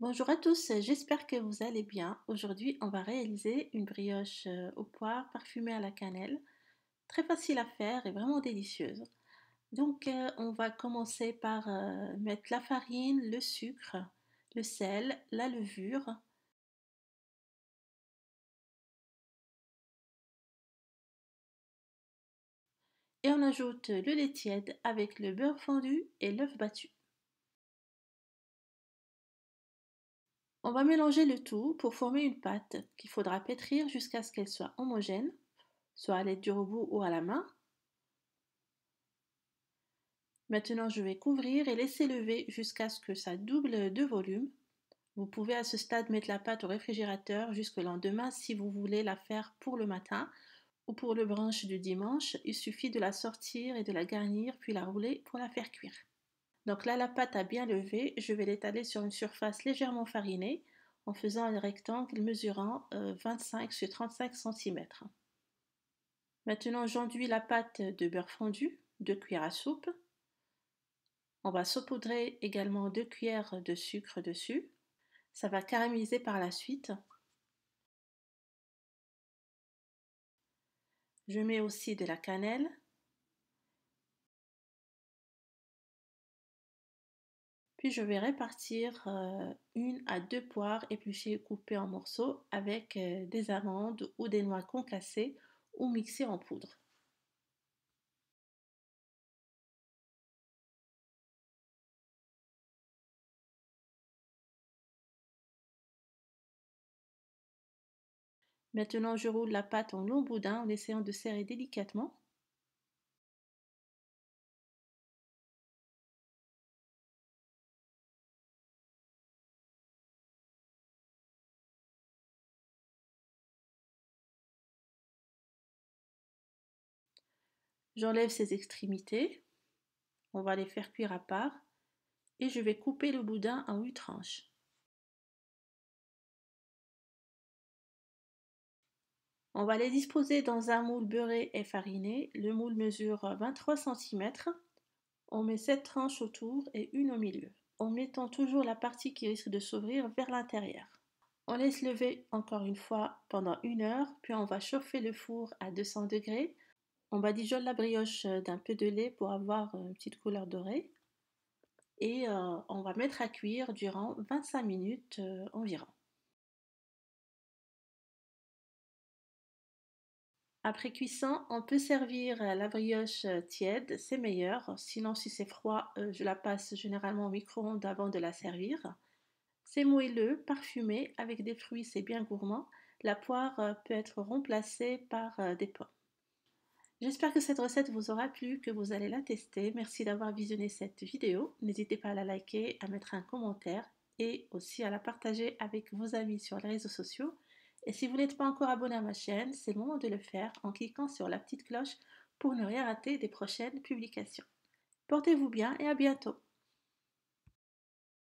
Bonjour à tous, j'espère que vous allez bien. Aujourd'hui, on va réaliser une brioche aux poires parfumée à la cannelle. Très facile à faire et vraiment délicieuse. Donc, on va commencer par mettre la farine, le sucre, le sel, la levure. Et on ajoute le lait tiède avec le beurre fondu et l'œuf battu. On va mélanger le tout pour former une pâte qu'il faudra pétrir jusqu'à ce qu'elle soit homogène, soit à l'aide du robot ou à la main. Maintenant, je vais couvrir et laisser lever jusqu'à ce que ça double de volume. Vous pouvez à ce stade mettre la pâte au réfrigérateur jusqu'au lendemain si vous voulez la faire pour le matin ou pour le brunch du dimanche. Il suffit de la sortir et de la garnir puis la rouler pour la faire cuire. Donc là, la pâte a bien levé. Je vais l'étaler sur une surface légèrement farinée en faisant un rectangle mesurant 25 sur 35 cm. Maintenant, j'enduis la pâte de beurre fondu, 2 cuillères à soupe. On va saupoudrer également 2 cuillères de sucre dessus. Ça va caraméliser par la suite. Je mets aussi de la cannelle. Puis je vais répartir 1 à 2 poires épluchées et coupées en morceaux avec des amandes ou des noix concassées ou mixées en poudre. Maintenant, je roule la pâte en long boudin en essayant de serrer délicatement. J'enlève ces extrémités. On va les faire cuire à part. Et je vais couper le boudin en 8 tranches. On va les disposer dans un moule beurré et fariné. Le moule mesure 23 cm. On met 7 tranches autour et une au milieu, en mettant toujours la partie qui risque de s'ouvrir vers l'intérieur. On laisse lever encore une fois pendant 1 heure, puis on va chauffer le four à 200 degrés. On badigeonne la brioche d'un peu de lait pour avoir une petite couleur dorée. Et on va mettre à cuire durant 25 minutes environ. Après cuisson, on peut servir la brioche tiède, c'est meilleur. Sinon, si c'est froid, je la passe généralement au micro-ondes avant de la servir. C'est moelleux, parfumé, avec des fruits, c'est bien gourmand. La poire peut être remplacée par des pommes. J'espère que cette recette vous aura plu, que vous allez la tester. Merci d'avoir visionné cette vidéo. N'hésitez pas à la liker, à mettre un commentaire et aussi à la partager avec vos amis sur les réseaux sociaux. Et si vous n'êtes pas encore abonné à ma chaîne, c'est le moment de le faire en cliquant sur la petite cloche pour ne rien rater des prochaines publications. Portez-vous bien et à bientôt.